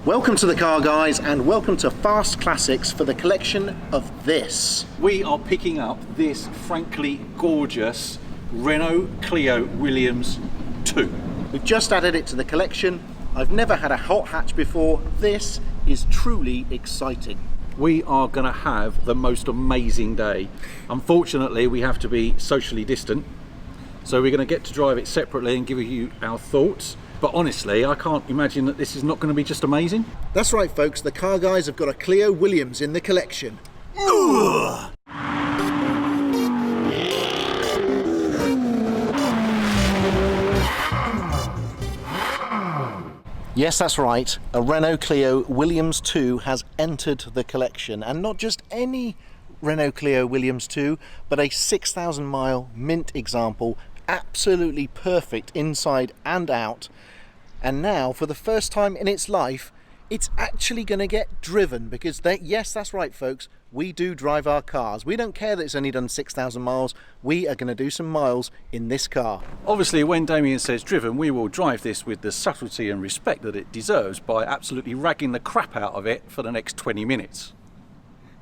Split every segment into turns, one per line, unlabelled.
Welcome to the Car Guys and welcome to Fast Classics for the collection of this.
We are picking up this frankly gorgeous Renault Clio Williams 2.
We've just added it to the collection. I've never had a hot hatch before. This is truly exciting.
We are going to have the most amazing day. Unfortunately, we have to be socially distant, so we're going to get to drive it separately and give you our thoughts. But honestly, I can't imagine that this is not going to be just amazing.
That's right, folks. The Car Guys have got a Clio Williams in the collection. Ugh. Yes, that's right. A Renault Clio Williams 2 has entered the collection, and not just any Renault Clio Williams 2, but a 6,000 mile mint example, absolutely perfect inside and out. And now, for the first time in its life, it's actually going to get driven, because yes, that's right, folks, we do drive our cars. We don't care that it's only done 6,000 miles. We are going to do some miles in this car.
Obviously, when Damian says driven, we will drive this with the subtlety and respect that it deserves by absolutely ragging the crap out of it for the next 20 minutes.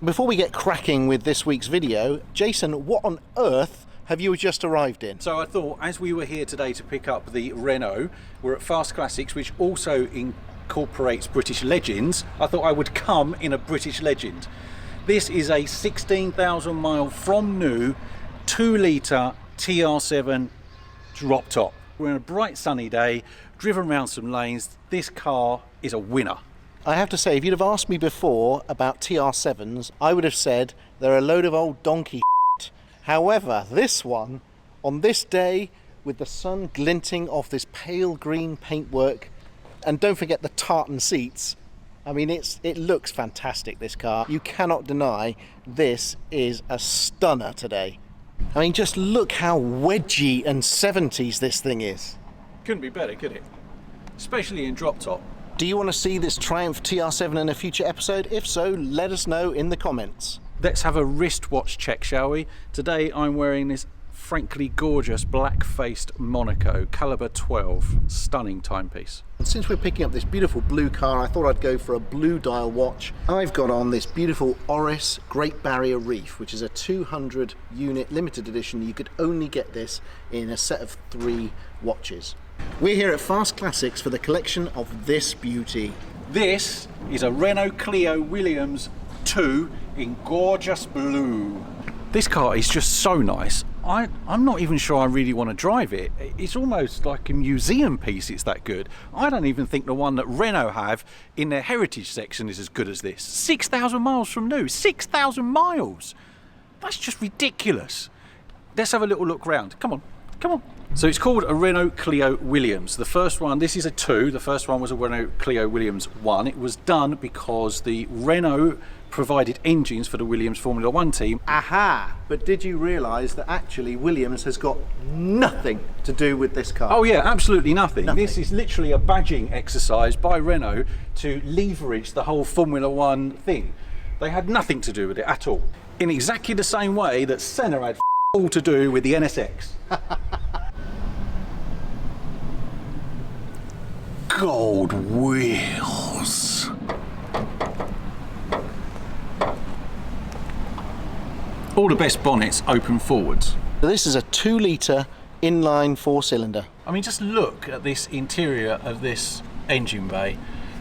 Before we get cracking with this week's video, Jason, what on earth have you just arrived in?
So I thought, as we were here today to pick up the Renault, we're at Fast Classics, which also incorporates British legends. I thought I would come in a British legend. This is a 16,000 mile from new 2 litre TR7 drop top. We're on a bright sunny day, driven around some lanes. This car is a winner.
I have to say, if you'd have asked me before about TR7s, I would have said they're a load of old donkey shit. However, this one, on this day, with the sun glinting off this pale green paintwork, and don't forget the tartan seats, I mean, it looks fantastic, this car. You cannot deny this is a stunner today. I mean, just look how wedgy and 70s this thing is.
Couldn't be better, could it? Especially in drop top.
Do you want to see this Triumph TR7 in a future episode? If so, let us know in the comments.
Let's have a wristwatch check, shall we? Today I'm wearing this frankly gorgeous black-faced Monaco caliber 12 stunning timepiece.
And since we're picking up this beautiful blue car, I thought I'd go for a blue dial watch. I've got on this beautiful Oris Great Barrier Reef, which is a 200 unit limited edition. You could only get this in a set of 3 watches. We're here at Fast Classics for the collection of this beauty.
This is a Renault Clio Williams 2 in gorgeous blue. This car is just so nice. I'm not even sure I really want to drive it. It's almost like a museum piece, it's that good. I don't even think the one that Renault have in their heritage section is as good as this. 6,000 miles from new. 6,000 miles! That's just ridiculous. Let's have a little look round. Come on, come on. So it's called a Renault Clio Williams. The first one, this is a 2. The first one was a Renault Clio Williams 1. It was done because the Renault provided engines for the Williams Formula 1 team.
Aha! But did you realise that actually Williams has got nothing to do with this car?
Oh yeah, absolutely nothing. This is literally a badging exercise by Renault to leverage the whole Formula 1 thing. They had nothing to do with it at all. In exactly the same way that Senna had all to do with the NSX. Gold wheels. All the best bonnets open forwards.
This is a 2 litre inline 4-cylinder.
I mean, just look at this interior of this engine bay.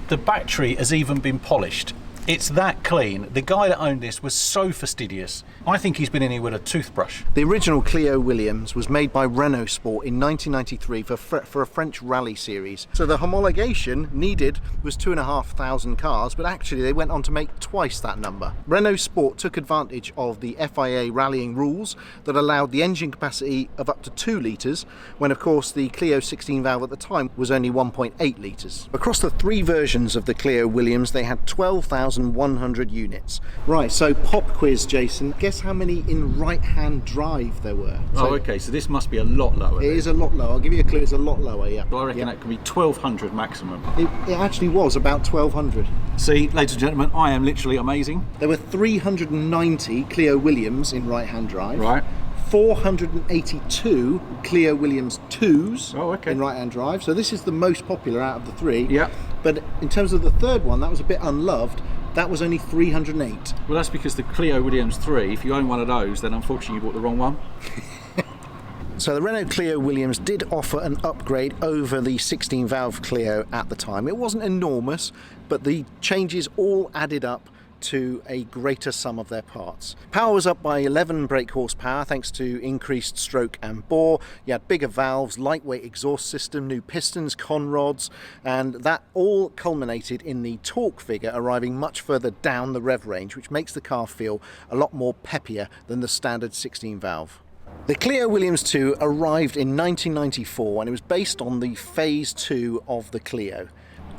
The battery has even been polished. It's that clean. The guy that owned this was so fastidious. I think he's been in here with a toothbrush.
The original Clio Williams was made by RenaultSport in 1993 for a French rally series. So the homologation needed was 2,500 cars, but actually they went on to make twice that number. RenaultSport took advantage of the FIA rallying rules that allowed the engine capacity of up to 2 litres, when of course the Clio 16 valve at the time was only 1.8 litres. Across the 3 versions of the Clio Williams, they had 12,100 units. Right, so pop quiz, Jason. Guess how many in right-hand drive there were?
Oh, okay, so this must be a lot lower.
It is a lot lower. I'll give you a clue, it's a lot lower, yeah.
Well, I reckon that could be 1,200 maximum.
It actually was about 1,200.
See, ladies and gentlemen, I am literally amazing.
There were 390 Clio Williams in right-hand drive.
Right.
482 Clio Williams 2s
Oh, okay.
in right-hand drive. So this is the most popular out of the three.
Yeah.
But in terms of the third one, that was a bit unloved. That was only 308.
Well, that's because the Clio Williams 3, if you own one of those, then unfortunately you bought the wrong one.
So the Renault Clio Williams did offer an upgrade over the 16-valve Clio at the time. It wasn't enormous, but the changes all added up to a greater sum of their parts. Power was up by 11 brake horsepower thanks to increased stroke and bore. You had bigger valves, lightweight exhaust system, new pistons, con rods, and that all culminated in the torque figure arriving much further down the rev range, which makes the car feel a lot more peppier than the standard 16-valve. The Clio Williams 2 arrived in 1994 and it was based on the Phase 2 of the Clio.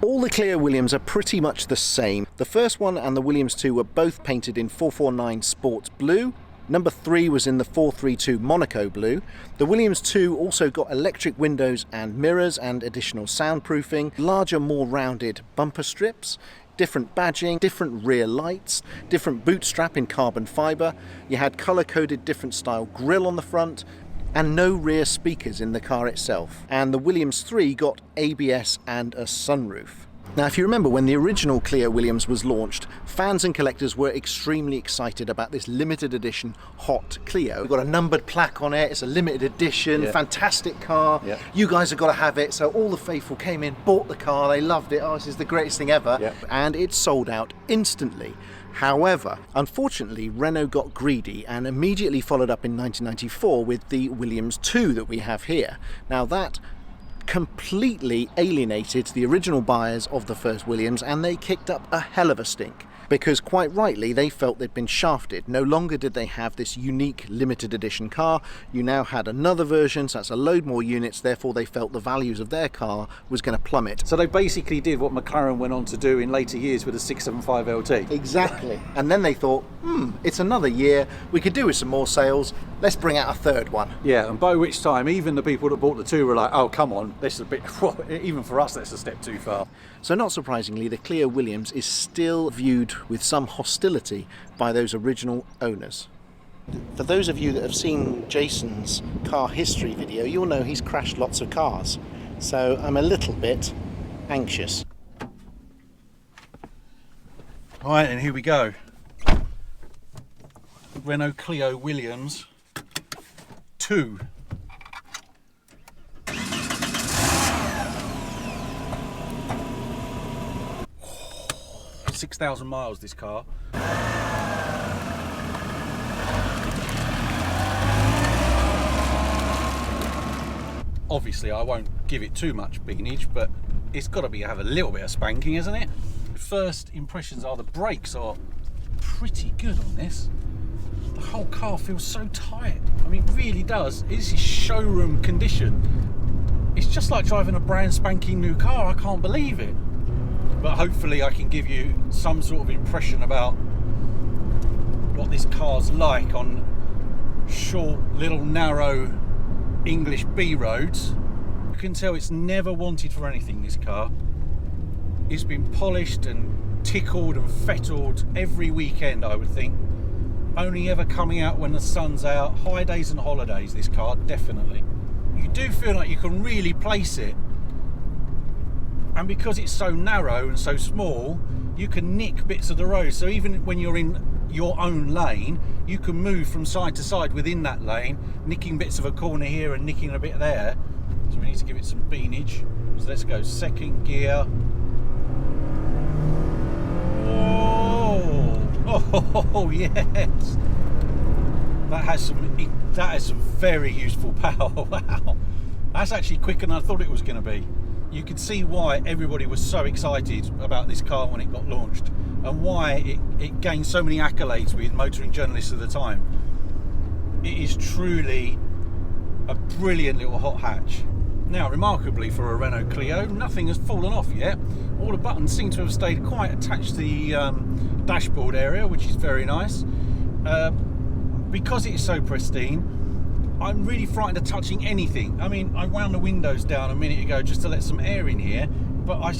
All the Clio Williams are pretty much the same. The first one and the Williams 2 were both painted in 449 Sports Blue. Number 3 was in the 432 Monaco Blue. The Williams 2 also got electric windows and mirrors and additional soundproofing, larger, more rounded bumper strips, different badging, different rear lights, different boot strap in carbon fibre. You had colour-coded different style grille on the front, and no rear speakers in the car itself. And the Williams 3 got ABS and a sunroof. Now, if you remember when the original Clio Williams was launched, fans and collectors were extremely excited about this limited edition hot Clio. We've got a numbered plaque on it, it's a limited edition, fantastic car. You guys have got to have it. So all the faithful came in, bought the car, they loved it. Oh, this is the greatest thing ever. And it sold out instantly. However, unfortunately, Renault got greedy and immediately followed up in 1994 with the Williams 2 that we have here. Now that completely alienated the original buyers of the first Williams, and they kicked up a hell of a stink. Because quite rightly they felt they'd been shafted. No longer did they have this unique limited edition car. You now had another version, so that's a load more units, therefore they felt the values of their car was going to plummet.
So they basically did what McLaren went on to do in later years with the 675 LT.
Exactly. And then they thought, it's another year, we could do with some more sales, let's bring out a third one.
Yeah, and by which time even the people that bought the 2 were like, oh come on, this is a bit, even for us that's a step too far.
So not surprisingly, the Clio Williams is still viewed with some hostility by those original owners. For those of you that have seen Jason's car history video, you'll know he's crashed lots of cars. So I'm a little bit anxious.
All right, and here we go. Renault Clio Williams 2. 6,000 miles this car. Obviously I won't give it too much beanage, but it's got to have a little bit of spanking, isn't it? First impressions are the brakes are pretty good on this. The whole car feels so tight. I mean, it really does. This is showroom condition. It's just like driving a brand spanking new car. I can't believe it. But hopefully I can give you some sort of impression about what this car's like on short, little, narrow English B roads. You can tell it's never wanted for anything, this car. It's been polished and tickled and fettled every weekend, I would think. Only ever coming out when the sun's out. High days and holidays, this car, definitely. You do feel like you can really place it. And because it's so narrow and so small, you can nick bits of the road. So even when you're in your own lane, you can move from side to side within that lane, nicking bits of a corner here and nicking a bit there. So we need to give it some beanage. So let's go second gear. Oh yes, that has some very useful power. Wow, that's actually quicker than I thought it was going to be. You could see why everybody was so excited about this car when it got launched, and why it gained so many accolades with motoring journalists at the time. It is truly a brilliant little hot hatch. Now, remarkably for a Renault Clio, nothing has fallen off yet. All the buttons seem to have stayed quite attached to the dashboard area, which is very nice. Because it's so pristine, I'm really frightened of touching anything. I mean, I wound the windows down a minute ago just to let some air in here, but I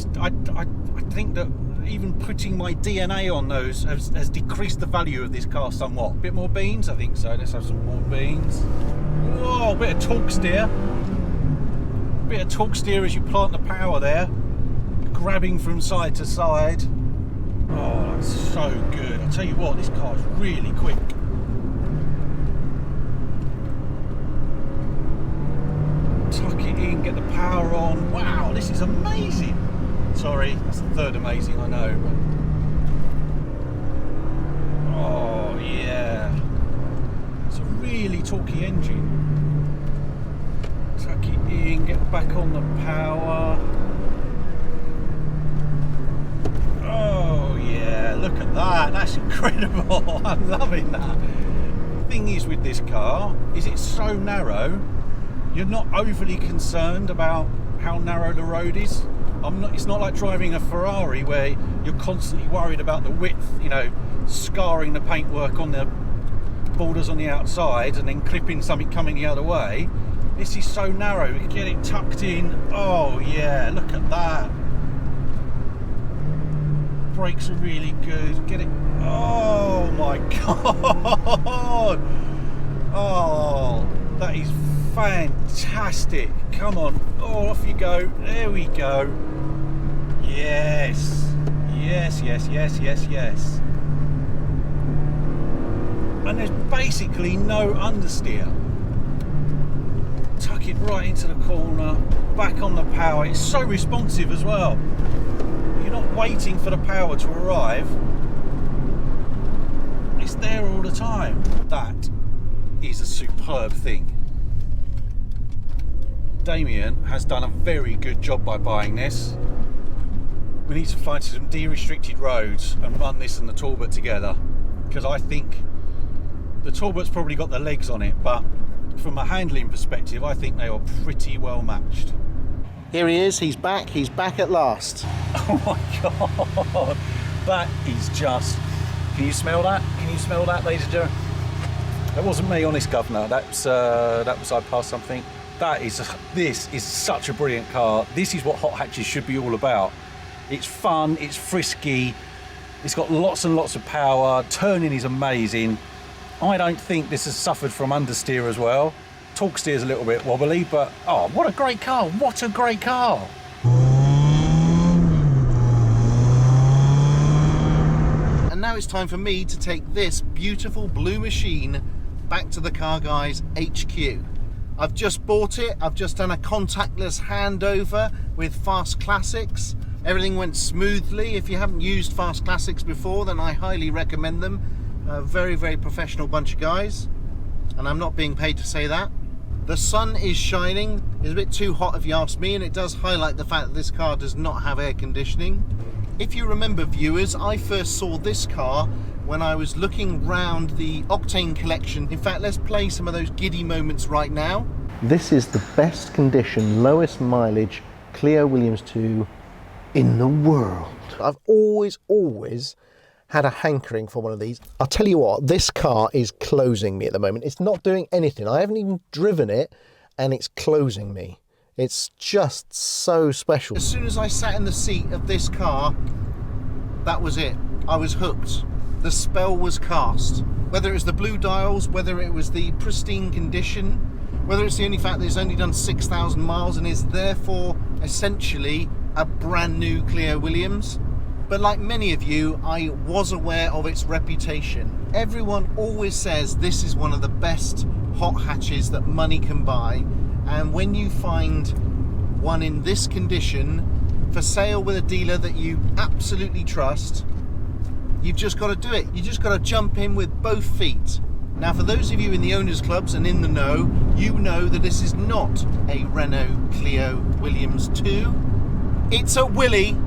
think that even putting my DNA on those has decreased the value of this car somewhat. A bit more beans? I think so. Let's have some more beans. Whoa, a bit of torque steer. Bit of torque steer as you plant the power there. Grabbing from side to side. Oh, that's so good. I'll tell you what, this car is really quick. Tuck it in, get the power on. Wow, this is amazing. Sorry, that's the third amazing, I know. But... oh, yeah. It's a really torquey engine. Tuck it in, get back on the power. Oh, yeah, look at that. That's incredible. I'm loving that. Thing is with this car is it's so narrow, you're not overly concerned about how narrow the road is. It's not like driving a Ferrari where you're constantly worried about the width, you know, scarring the paintwork on the borders on the outside and then clipping something coming the other way. This is so narrow, you can get it tucked in. Oh yeah, look at that. Brakes are really good. Get it. Oh my god. Oh, that is fantastic. Come on. Oh, off you go. There we go. Yes. Yes, yes, yes, yes, yes. And there's basically no understeer. Tuck it right into the corner. Back on the power. It's so responsive as well. You're not waiting for the power to arrive. It's there all the time. That is a superb thing. Damian has done a very good job by buying this. We need to find some de-restricted roads and run this and the Talbot together, because I think the Talbot's probably got the legs on it, but from a handling perspective I think they are pretty well matched.
Here he is, he's back at last.
Oh my god, that is just... can you smell that? Can you smell that, ladies and gentlemen? That wasn't me, honest governor, that was I passed something. This is such a brilliant car. This is what hot hatches should be all about. It's fun, it's frisky, it's got lots and lots of power, turning is amazing. I don't think this has suffered from understeer as well. Torque steer's a little bit wobbly, but oh, what a great car, what a great car.
And now it's time for me to take this beautiful blue machine back to the Car Guys HQ. I've just bought it, I've just done a contactless handover with Fast Classics. Everything went smoothly. If you haven't used Fast Classics before, then I highly recommend them. A very, very professional bunch of guys, and I'm not being paid to say that. The sun is shining. It's a bit too hot if you ask me, and it does highlight the fact that this car does not have air conditioning. If you remember, viewers, I first saw this car when I was looking round the Octane Collection. In fact, let's play some of those giddy moments right now. This is the best condition, lowest mileage Clio Williams 2 in the world. I've always had a hankering for one of these. I'll tell you what, this car is closing me at the moment. It's not doing anything. I haven't even driven it and it's closing me. It's just so special. As soon as I sat in the seat of this car, that was it. I was hooked. The spell was cast. Whether it was the blue dials, whether it was the pristine condition, whether it's the only fact that it's only done 6,000 miles and is therefore essentially a brand new Clio Williams. But like many of you, I was aware of its reputation. Everyone always says this is one of the best hot hatches that money can buy. And when you find one in this condition for sale with a dealer that you absolutely trust, you've just got to do it. You just got to jump in with both feet. Now, for those of you in the owners clubs and in the know, you know that this is not a Renault Clio Williams 2. It's a Willy.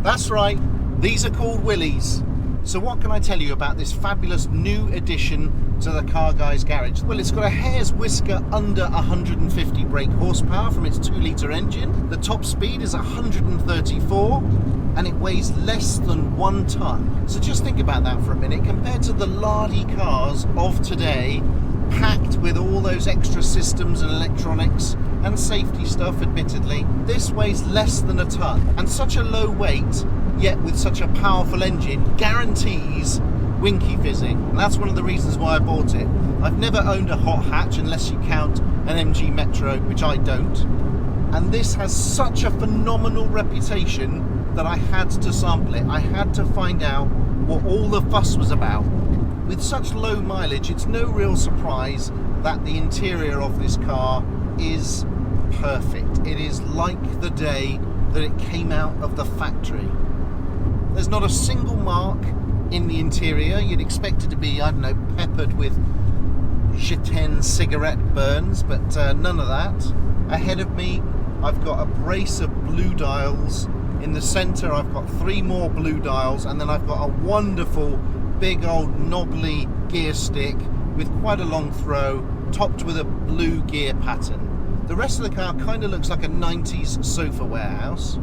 That's right, these are called Willies. So what can I tell you about this fabulous new addition to the Car Guys garage? Well, it's got a hair's whisker under 150 brake horsepower from its 2-litre engine. The top speed is 134 and it weighs less than 1 tonne. So just think about that for a minute. Compared to the lardy cars of today, packed with all those extra systems and electronics and safety stuff, admittedly, this weighs less than 1 tonne. And such a low weight yet with such a powerful engine, guarantees winky fizzing. And that's one of the reasons why I bought it. I've never owned a hot hatch unless you count an MG Metro, which I don't. And this has such a phenomenal reputation that I had to sample it. I had to find out what all the fuss was about. With such low mileage, it's no real surprise that the interior of this car is perfect. It is like the day that it came out of the factory. There's not a single mark in the interior. You'd expect it to be, I don't know, peppered with Gitanes cigarette burns, but none of that. Ahead of me, I've got a brace of blue dials. In the centre, I've got 3 more blue dials, and then I've got a wonderful big old knobbly gear stick with quite a long throw, topped with a blue gear pattern. The rest of the car kind of looks like a 90s sofa warehouse.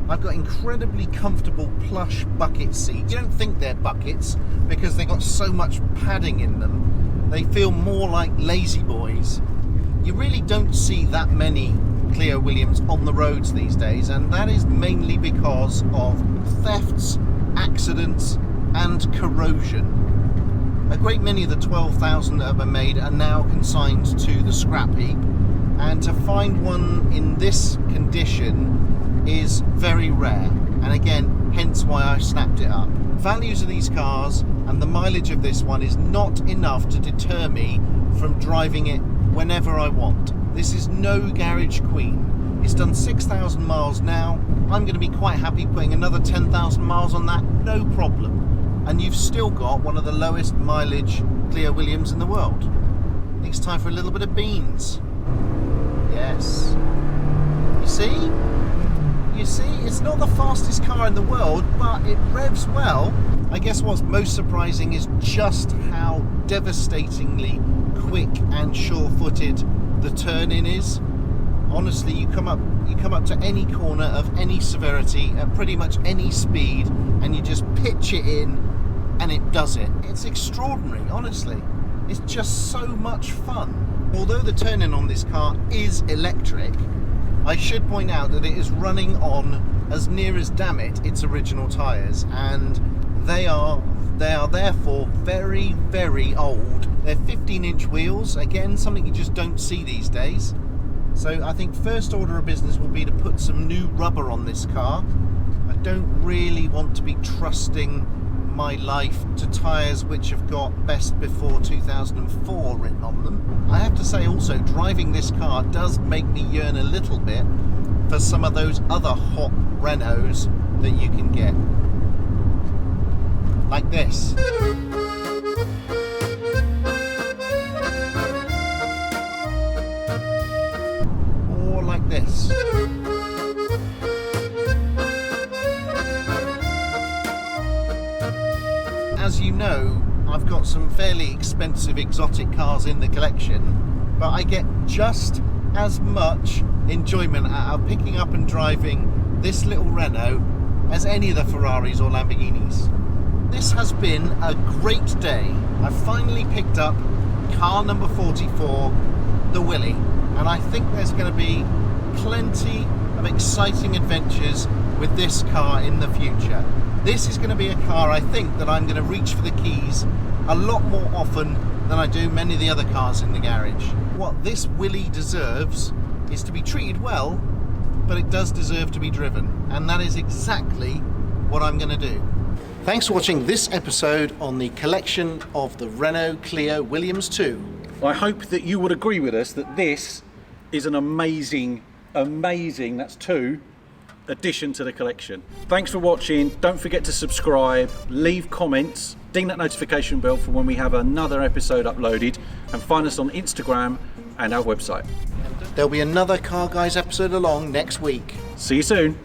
I've got incredibly comfortable plush bucket seats. You don't think they're buckets because they've got so much padding in them. They feel more like lazy boys. You really don't see that many Clio Williams on the roads these days, and that is mainly because of thefts, accidents and corrosion. A great many of the 12,000 that have been made are now consigned to the scrap heap, and to find one in this condition is very rare, and again, hence why I snapped it up. Values of these cars and the mileage of this one is not enough to deter me from driving it whenever I want. This is no garage queen. It's done 6,000 miles now. I'm going to be quite happy putting another 10,000 miles on that, no problem. And you've still got one of the lowest mileage Clio Williams in the world. I think it's time for a little bit of beans. Yes. You see? You see, it's not the fastest car in the world, but it revs well. I guess what's most surprising is just how devastatingly quick and sure-footed the turn-in is. Honestly, you come up to any corner of any severity at pretty much any speed, and you just pitch it in, and it does it. It's extraordinary, honestly. It's just so much fun. Although the turn-in on this car is electric, I should point out that it is running on, as near as damn it, its original tyres, and they are therefore very, very old. They're 15-inch wheels, again, something you just don't see these days. So I think first order of business will be to put some new rubber on this car. I don't really want to be trusting my life to tyres which have got best before 2004 written on them. I have to say also, driving this car does make me yearn a little bit for some of those other hot Renaults that you can get. Like this. Or like this. As you know, I've got some fairly expensive exotic cars in the collection, but I get just as much enjoyment out of picking up and driving this little Renault as any of the Ferraris or Lamborghinis. This has been a great day. I finally picked up car number 44, the Willy, and I think there's going to be plenty of exciting adventures with this car in the future. This is going to be a car, I think, that I'm going to reach for the keys a lot more often than I do many of the other cars in the garage. What this Willy deserves is to be treated well, but it does deserve to be driven, and that is exactly what I'm going to do. Thanks for watching this episode on the collection of the Renault Clio Williams 2.
I hope that you would agree with us that this is an amazing, that's 2, addition to the collection. Thanks for watching. Don't forget to subscribe, leave comments, ding that notification bell for when we have another episode uploaded, and find us on Instagram and our website.
There'll be another Car Guys episode along next week.
See you soon.